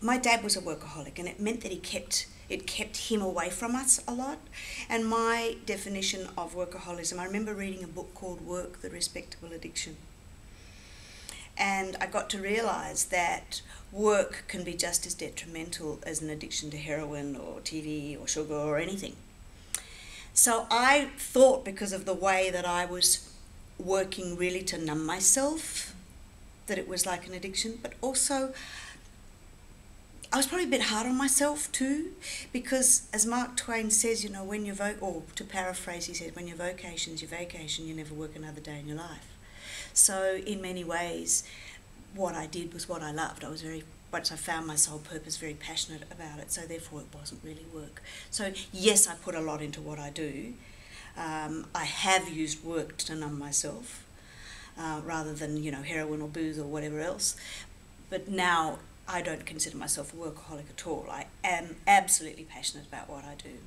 my dad was a workaholic, and it meant that it kept him away from us a lot. And my definition of workaholism, I remember reading a book called Work, the Respectable Addiction. And I got to realise that work can be just as detrimental as an addiction to heroin or TV or sugar or anything. So I thought, because of the way that I was working really to numb myself, that it was like an addiction. But also, I was probably a bit hard on myself too, because as Mark Twain says, you know, when your or to paraphrase, he said, when your vocation's your vacation, you never work another day in your life. So in many ways, what I did was what I loved. Once I found my soul purpose, very passionate about it, so therefore it wasn't really work. So yes, I put a lot into what I do. I have used work to numb myself, rather than, you know, heroin or booze or whatever else. But now I don't consider myself a workaholic at all. I am absolutely passionate about what I do.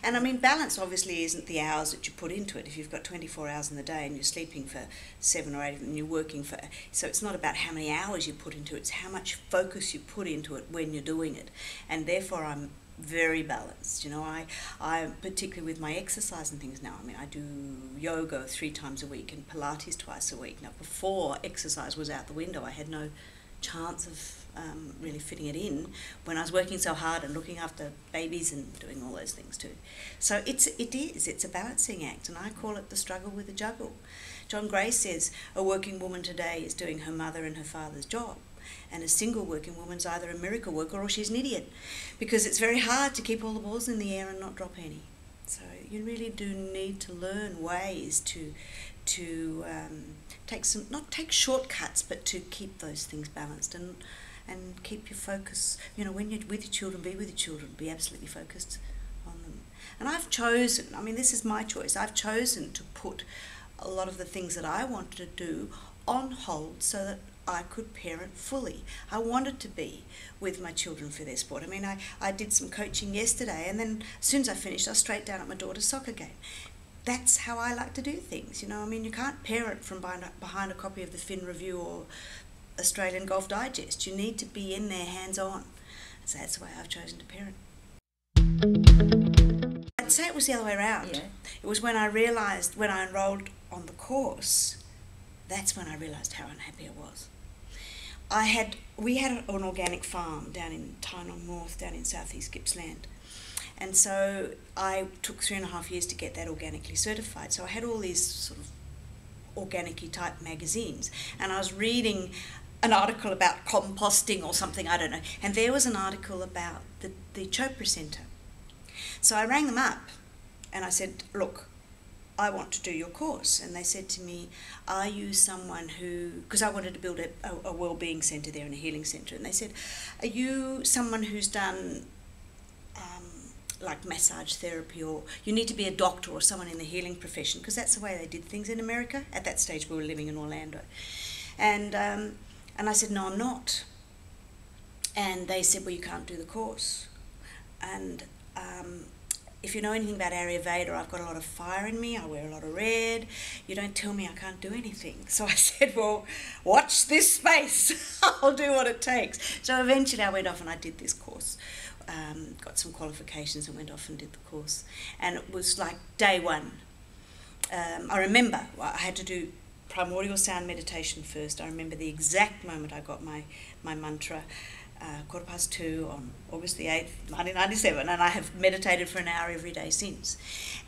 And I mean, balance obviously isn't the hours that you put into it. If you've got 24 hours in the day and you're sleeping for 7 or 8 and you're working for... So it's not about how many hours you put into it, it's how much focus you put into it when you're doing it. And therefore I'm very balanced. You know, I particularly with my exercise and things now, I mean, I do yoga 3 times a week and Pilates twice a week. Now, before exercise was out the window, I had no chance of really fitting it in when I was working so hard and looking after babies and doing all those things too. So it's a balancing act, and I call it the struggle with the juggle. John Gray says a working woman today is doing her mother and her father's job, and a single working woman's either a miracle worker or she's an idiot, because it's very hard to keep all the balls in the air and not drop any. So you really do need to learn ways to not take shortcuts, but to keep those things balanced and keep your focus. You know, when you're with your children, be with your children, be absolutely focused on them. And I've chosen, I mean, this is my choice, I've chosen to put a lot of the things that I wanted to do on hold so that I could parent fully. I wanted to be with my children for their sport. I mean, I did some coaching yesterday, and then as soon as I finished, I was straight down at my daughter's soccer game. That's how I like to do things, you know. I mean, you can't parent from behind a copy of the Fin Review or Australian Golf Digest. You need to be in there hands-on. So that's the way I've chosen to parent. I'd say it was the other way around. Yeah. It was when I realised, when I enrolled on the course, that's when I realised how unhappy I was. We had an organic farm down in Tynong North, down in southeast Gippsland. And so I took 3.5 years to get that organically certified. So I had all these sort of organic-y type magazines, and I was reading an article about composting or something, I don't know, and there was an article about the Chopra Centre. So I rang them up and I said, look, I want to do your course. And they said to me, are you someone who, because I wanted to build a wellbeing centre there and a healing centre, and they said, are you someone who's done like massage therapy, or you need to be a doctor or someone in the healing profession, because that's the way they did things in America. At that stage we were living in Orlando. And I said, no, I'm not. And they said, well, you can't do the course. And if you know anything about Ayurveda, I've got a lot of fire in me, I wear a lot of red, you don't tell me I can't do anything. So I said, well, watch this space, I'll do what it takes. So eventually I went off and I did this course. Got some qualifications and went off and did the course. And it was like day one. I remember I had to do primordial sound meditation first. I remember the exact moment I got my mantra, 2:15 on August the 8th, 1997, and I have meditated for an hour every day since.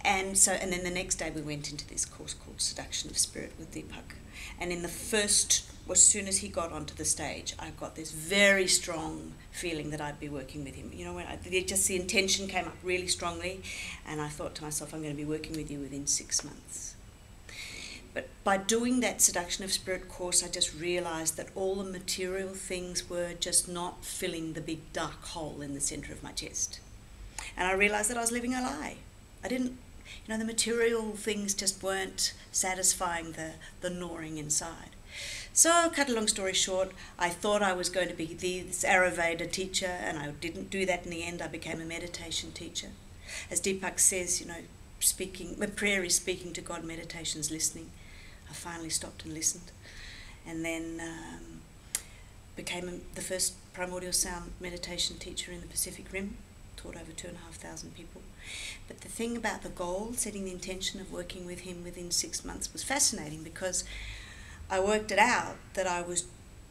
And then the next day we went into this course called Seduction of Spirit with Deepak. And in the first, as soon as he got onto the stage, I got this very strong feeling that I'd be working with him. You know, when the intention came up really strongly, and I thought to myself, I'm going to be working with you within 6 months. But by doing that Seduction of Spirit course, I just realised that all the material things were just not filling the big dark hole in the centre of my chest. And I realised that I was living a lie. I didn't, you know, the material things just weren't satisfying the gnawing inside. So, cut a long story short, I thought I was going to be this Ayurveda teacher, and I didn't do that in the end. I became a meditation teacher. As Deepak says, you know, when prayer is speaking to God, meditation's listening. I finally stopped and listened. And then became the first primordial sound meditation teacher in the Pacific Rim, taught over 2,500 people. But the thing about the goal, setting the intention of working with him within 6 months, was fascinating, because I worked it out that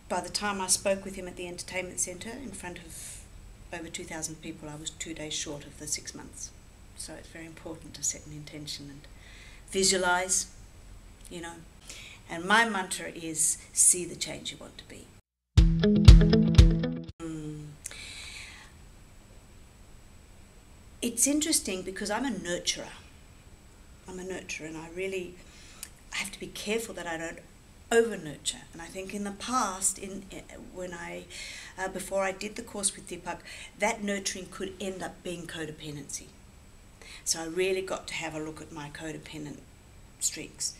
by the time I spoke with him at the entertainment centre in front of over 2,000 people, I was 2 days short of the 6 months. So it's very important to set an intention and visualise, And my mantra is, see the change you want to be. It's interesting because I'm a nurturer. And I have to be careful that I don't over-nurture. And I think in the past, before I did the course with Deepak, that nurturing could end up being codependency. So I really got to have a look at my codependent streaks.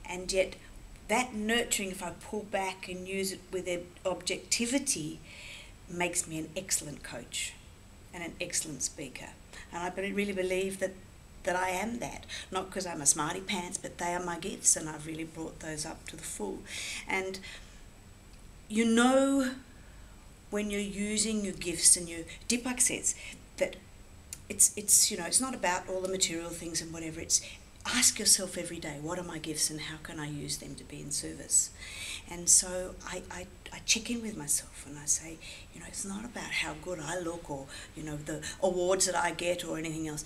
And yet that nurturing, if I pull back and use it with objectivity, makes me an excellent coach and an excellent speaker. And I really believe that I am that. Not because I'm a smarty pants, but they are my gifts, and I've really brought those up to the full. And when you're using your gifts, and Deepak says that it's not about all the material things and whatever. It's ask yourself every day, what are my gifts and how can I use them to be in service? And so I check in with myself and I say, it's not about how good I look or, the awards that I get or anything else.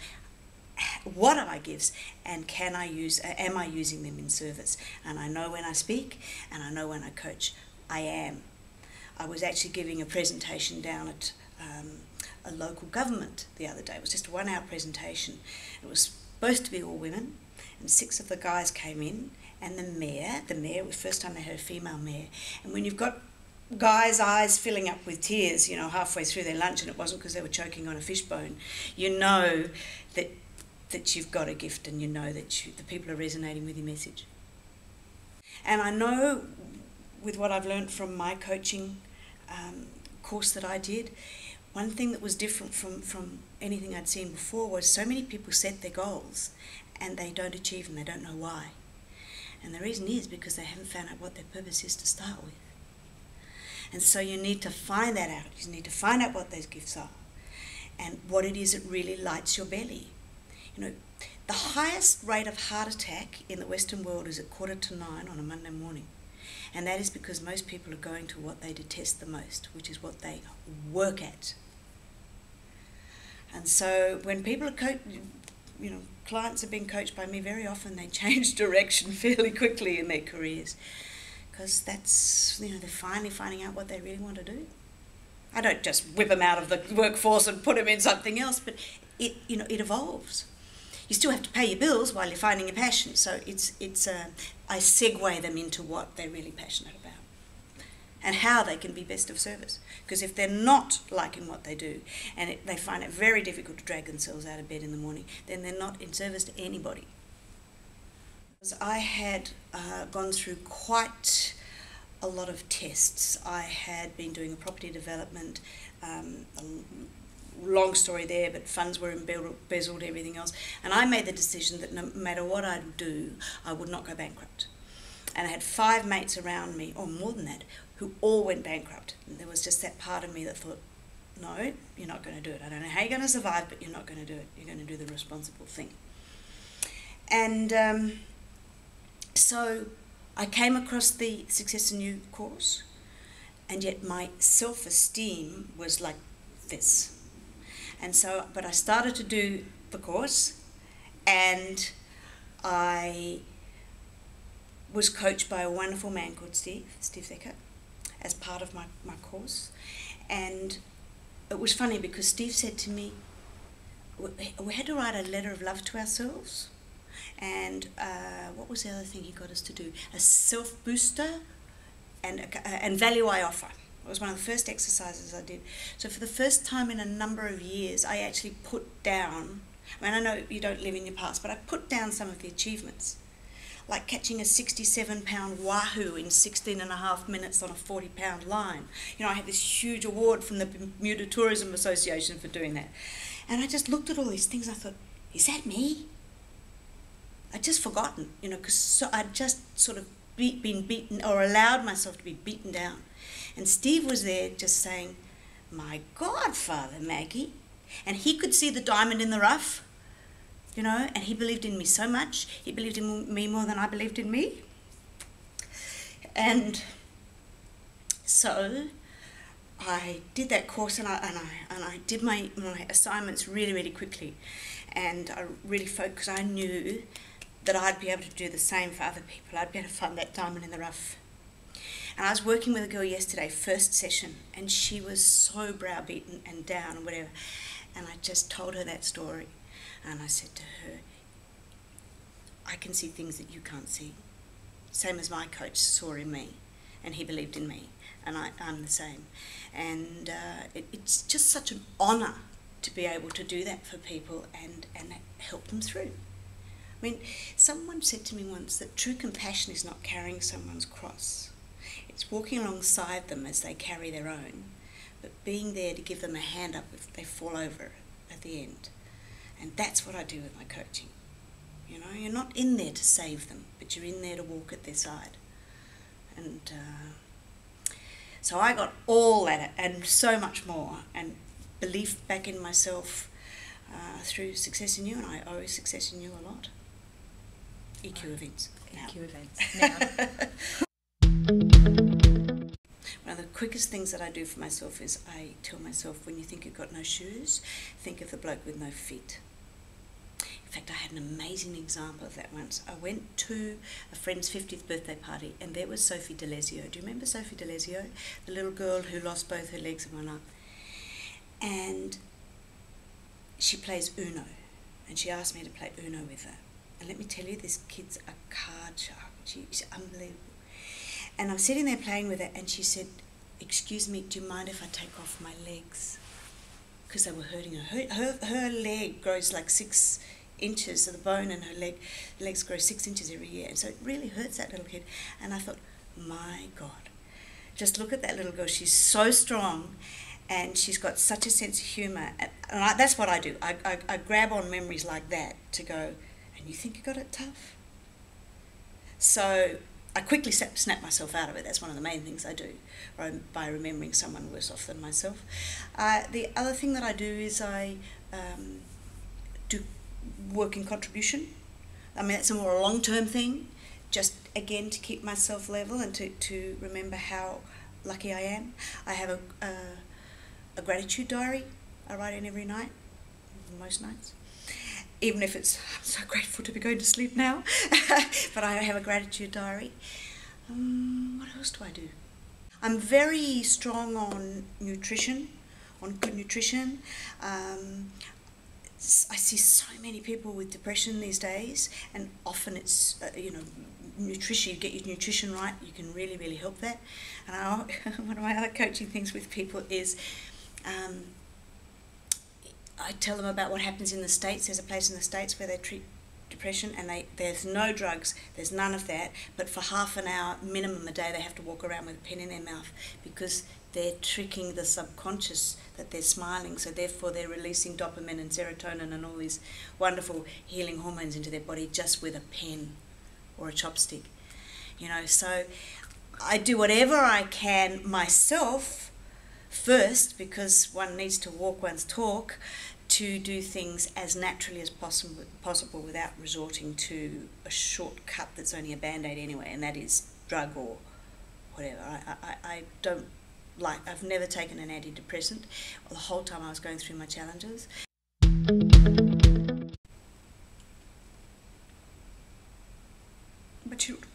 What are my gifts, and am I using them in service? And I know when I speak, and I know when I coach, I am. I was actually giving a presentation down at a local government the other day. It was just a 1-hour presentation. It was supposed to be all women, and 6 of the guys came in, and the mayor, it was the first time they had a female mayor. And when you've got guys' eyes filling up with tears, halfway through their lunch, and it wasn't because they were choking on a fishbone, you know that you've got a gift, and you know that the people are resonating with your message. And I know, with what I've learned from my coaching course that I did, one thing that was different from anything I'd seen before was so many people set their goals and they don't achieve them, they don't know why. And the reason is because they haven't found out what their purpose is to start with. And so you need to find that out. You need to find out what those gifts are and what it is that really lights your belly. The highest rate of heart attack in the Western world is at 8:45 on a Monday morning. And that is because most people are going to what they detest the most, which is what they work at. And so when people are clients have been coached by me, very often they change direction fairly quickly in their careers, because that's, they're finally finding out what they really want to do. I don't just whip them out of the workforce and put them in something else, but it evolves. You still have to pay your bills while you're finding your passion. So I segue them into what they're really passionate about and how they can be best of service. Because if they're not liking what they do and they find it very difficult to drag themselves out of bed in the morning, then they're not in service to anybody. I had gone through quite a lot of tests. I had been doing a property development, long story there, but funds were embezzled, everything else. And I made the decision that no matter what I'd do, I would not go bankrupt. And I had 5 mates around me, or more than that, who all went bankrupt. And there was just that part of me that thought, no, you're not going to do it. I don't know how you're going to survive, but you're not going to do it. You're going to do the responsible thing. And so I came across the Success in You course, and yet my self-esteem was like this. And so, but I started to do the course, and I was coached by a wonderful man called Steve Decker, as part of my course. And it was funny because Steve said to me, we had to write a letter of love to ourselves. And what was the other thing he got us to do? A self-booster and value I offer. It was one of the first exercises I did. So for the first time in a number of years, I actually put down, I know you don't live in your past, but I put down some of the achievements, like catching a 67-pound wahoo in 16.5 minutes on a 40-pound line. I had this huge award from the Bermuda Tourism Association for doing that. And I just looked at all these things, I thought, is that me? I'd just forgotten, because I'd just sort of been beaten, or allowed myself to be beaten down. And Steve was there just saying, my godfather, Maggie. And he could see the diamond in the rough, you know, and he believed in me so much. He believed in me more than I believed in me. And so I did that course, and I did my assignments really, really quickly. And I really focused, because I knew that I'd be able to do the same for other people. I'd be able to find that diamond in the rough. And I was working with a girl yesterday, first session, and she was so browbeaten and down and whatever. And I just told her that story. And I said to her, I can see things that you can't see. Same as my coach saw in me, and he believed in me, and I'm the same. And it's just such an honour to be able to do that for people and help them through. I mean, someone said to me once that true compassion is not carrying someone's cross. It's walking alongside them as they carry their own, but being there to give them a hand up if they fall over at the end. And that's what I do with my coaching. You know, you're not in there to save them, but you're in there to walk at their side. And so I got all that and so much more, and belief back in myself through Success in You, and I owe Success in You a lot. EQ events. EQ events. Now. One of the quickest things that I do for myself is I tell myself, when you think you've got no shoes, think of the bloke with no feet. In fact, I had an amazing example of that once. I went to a friend's 50th birthday party, and there was Sophie Delezio. Do you remember Sophie Delezio? The little girl who lost both her legs and one arm. And she plays Uno, and she asked me to play Uno with her. And let me tell you, this kid's a card shark. She's unbelievable. And I'm sitting there playing with her, and she said, excuse me, do you mind if I take off my legs? Because they were hurting her. Her leg grows like 6 inches of the bone, and her legs grow 6 inches every year. And so it really hurts that little kid. And I thought, my God, just look at that little girl. She's so strong, and she's got such a sense of humour. And that's what I do. I grab on memories like that to go, and you think you got it tough? So I quickly snap myself out of it. That's one of the main things I do, by remembering someone worse off than myself. The other thing that I do is I do work in contribution. I mean, that's a more long-term thing, just again to keep myself level and to remember how lucky I am. I have a gratitude diary I write in every night, most nights. Even if it's, I'm so grateful to be going to sleep now, but I have a gratitude diary. What else do I do? I'm very strong on nutrition, on good nutrition. I see so many people with depression these days, and often it's, nutrition. You get your nutrition right, you can really, really help that. And one of my other coaching things with people is, I tell them about what happens in the States. There's a place in the States where they treat depression, and there's no drugs, there's none of that, but for half an hour minimum a day they have to walk around with a pen in their mouth, because they're tricking the subconscious that they're smiling, so therefore they're releasing dopamine and serotonin and all these wonderful healing hormones into their body just with a pen or a chopstick. So I do whatever I can myself first, because one needs to walk one's talk, to do things as naturally as possible without resorting to a shortcut that's only a band-aid anyway, and that is drug or whatever. I don't like, I've never taken an antidepressant the whole time I was going through my challenges. My children.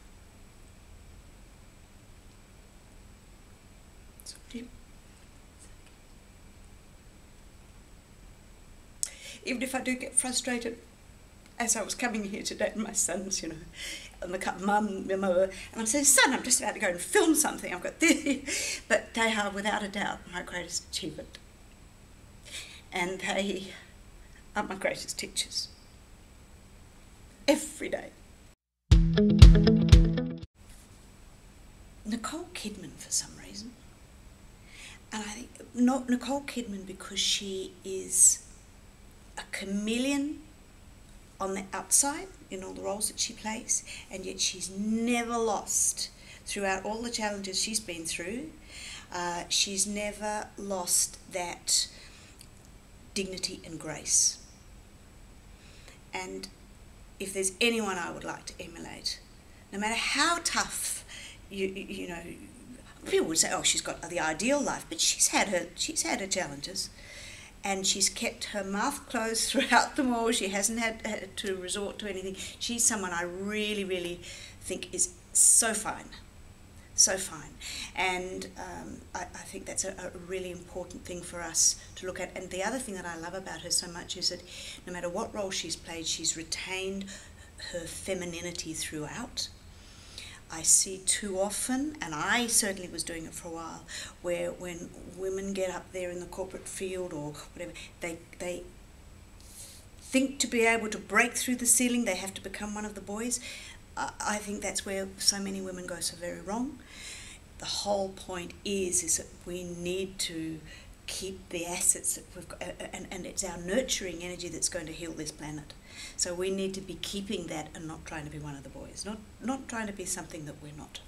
Even if I do get frustrated, as I was coming here today, and my son's, and Mum, my mother, and I'm saying, son, I'm just about to go and film something, I've got this. But they are, without a doubt, my greatest achievement. And they are my greatest teachers. Every day. Nicole Kidman, for some reason. And I think, not Nicole Kidman, because she is a chameleon on the outside in all the roles that she plays, and yet she's never lost throughout all the challenges she's been through. She's never lost that dignity and grace. And if there's anyone I would like to emulate, no matter how tough, you know, people would say, oh, she's got the ideal life, but she's had her challenges, and she's kept her mouth closed throughout them all. She hasn't had to resort to anything. She's someone I really, really think is so fine. So fine. And I think that's a really important thing for us to look at. And the other thing that I love about her so much is that no matter what role she's played, she's retained her femininity throughout. I see too often, and I certainly was doing it for a while, where when women get up there in the corporate field or whatever, they think to be able to break through the ceiling, they have to become one of the boys. I think that's where so many women go so very wrong. The whole point is that we need to keep the assets that we've got, and it's our nurturing energy that's going to heal this planet. So we need to be keeping that and not trying to be one of the boys, not trying to be something that we're not.